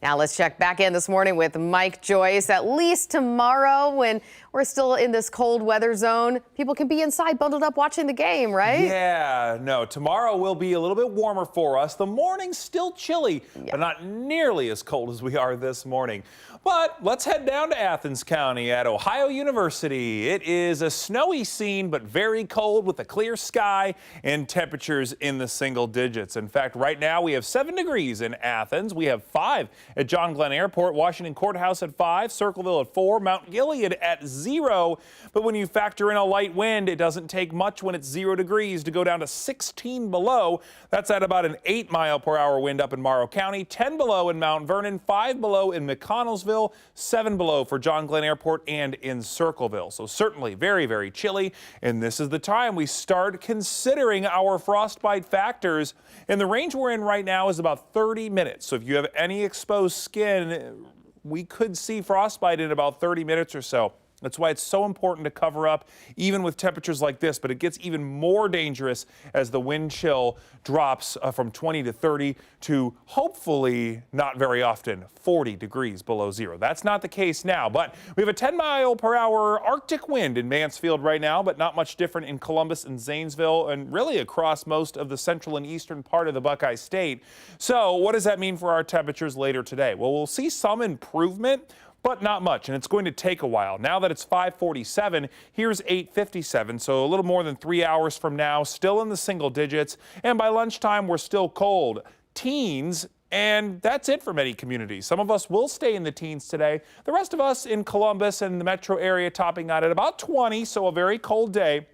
Now let's check back in this morning with Mike Joyce. At least tomorrow, when we're still in this cold weather zone, people can be inside bundled up watching the game, right? Yeah, no, tomorrow will be a little bit warmer for us. The morning's still chilly, but not nearly as cold as we are this morning. But let's head down to Athens County at Ohio University. It is a snowy scene, but very cold with a clear sky and temperatures in the single digits. In fact, right now we have 7 degrees in Athens. We have 5 at John Glenn Airport, Washington Courthouse at 5, Circleville at 4, Mount Gilead at 0. But when you factor in a light wind, it doesn't take much when it's 0 degrees to go down to 16 below. That's at about an 8-mile-per-hour wind up in Morrow County, 10 below in Mount Vernon, 5 below in McConnellsville, 7 below for John Glenn Airport and in Circleville. So certainly very, very chilly. And this is the time we start considering our frostbite factors. And the range we're in right now is about 30 minutes. So if you have any exposed skin, we could see frostbite in about 30 minutes or so. That's why it's so important to cover up, even with temperatures like this. But it gets even more dangerous as the wind chill drops from 20 to 30 to hopefully not very often 40 degrees below 0. That's not the case now, but we have a 10-mile-per-hour Arctic wind in Mansfield right now, but not much different in Columbus and Zanesville and really across most of the central and eastern part of the Buckeye State. So what does that mean for our temperatures later today? Well, we'll see some improvement, but not much, and it's going to take a while. Now that it's 5:47, here's 8:57, so a little more than 3 hours from now, still in the single digits, and by lunchtime, we're still cold. Teens, and that's it for many communities. Some of us will stay in the teens today. The rest of us in Columbus and the metro area topping out at about 20, so a very cold day.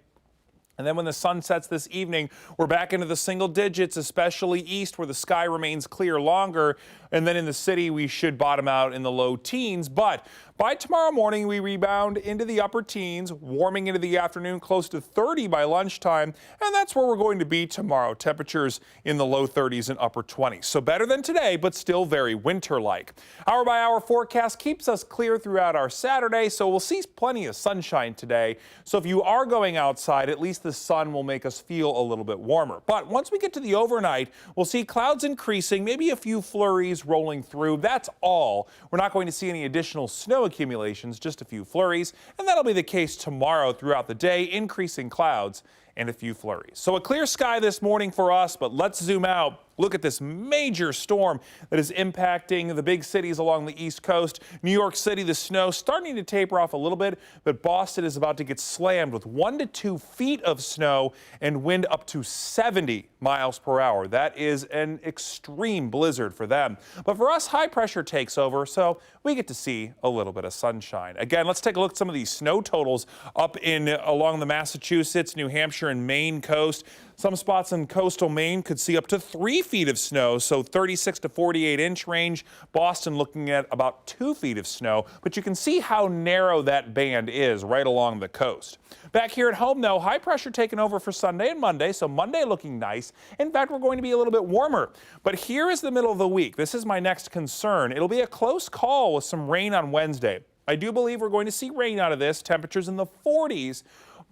And then when the sun sets this evening, we're back into the single digits, especially east where the sky remains clear longer. And then in the city, we should bottom out in the low teens. But by tomorrow morning, we rebound into the upper teens, warming into the afternoon close to 30 by lunchtime. And that's where we're going to be tomorrow. Temperatures in the low 30s and upper 20s. So better than today, but still very winter-like. Hour by hour forecast keeps us clear throughout our Saturday. So we'll see plenty of sunshine today. So if you are going outside, at least the sun will make us feel a little bit warmer. But once we get to the overnight, we'll see clouds increasing, maybe a few flurries rolling through. That's all. We're not going to see any additional snow accumulations, just a few flurries. And that'll be the case tomorrow throughout the day, increasing clouds and a few flurries. So a clear sky this morning for us, but let's zoom out. Look at this major storm that is impacting the big cities along the East Coast. New York City, the snow starting to taper off a little bit, but Boston is about to get slammed with 1 to 2 feet of snow and wind up to 70 miles per hour. That is an extreme blizzard for them. But for us, high pressure takes over, so we get to see a little bit of sunshine. Again, let's take a look at some of these snow totals up along the Massachusetts, New Hampshire, and Maine coast. Some spots in coastal Maine could see up to 3 feet of snow, so 36 to 48 inch range. Boston looking at about 2 feet of snow, but you can see how narrow that band is right along the coast. Back here at home, though, high pressure taking over for Sunday and Monday, so Monday looking nice. In fact, we're going to be a little bit warmer. But here is the middle of the week. This is my next concern. It'll be a close call with some rain on Wednesday. I do believe we're going to see rain out of this, temperatures in the 40s.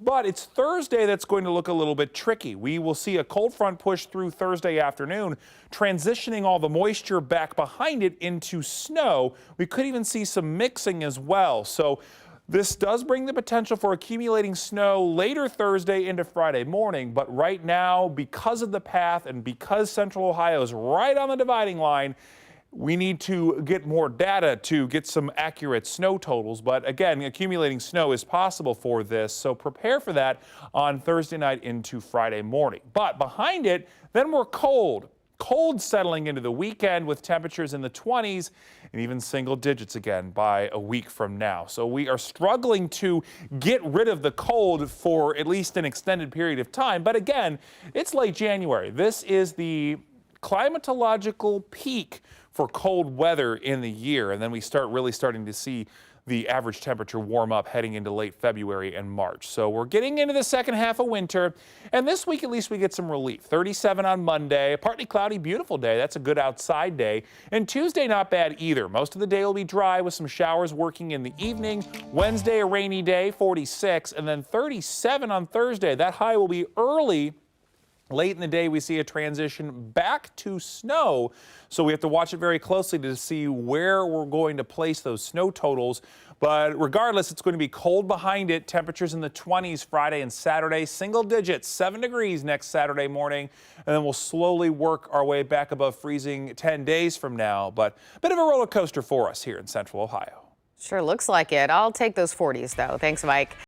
But it's Thursday that's going to look a little bit tricky. We will see a cold front push through Thursday afternoon, transitioning all the moisture back behind it into snow. We could even see some mixing as well. So this does bring the potential for accumulating snow later Thursday into Friday morning. But right now, because of the path and because Central Ohio is right on the dividing line, we need to get more data to get some accurate snow totals. But again, accumulating snow is possible for this, so prepare for that on Thursday night into Friday morning. But behind it, then we're cold. Cold settling into the weekend with temperatures in the 20s and even single digits again by a week from now. So we are struggling to get rid of the cold for at least an extended period of time. But again, it's late January. This is the climatological peak for cold weather in the year, and then we start really starting to see the average temperature warm up heading into late February and March. So we're getting into the second half of winter, and this week at least we get some relief. 37 on Monday, a partly cloudy, beautiful day. That's a good outside day. And Tuesday, not bad either. Most of the day will be dry with some showers working in the evening. Wednesday, a rainy day, 46, and then 37 on Thursday. That high will be early Late in the day, we see a transition back to snow, so we have to watch it very closely to see where we're going to place those snow totals. But regardless, it's going to be cold behind it. Temperatures in the 20s Friday and Saturday, single digits, 7 degrees next Saturday morning, and then we'll slowly work our way back above freezing 10 days from now. But a bit of a roller coaster for us here in Central Ohio. Sure looks like it. I'll take those 40s, though. Thanks, Mike.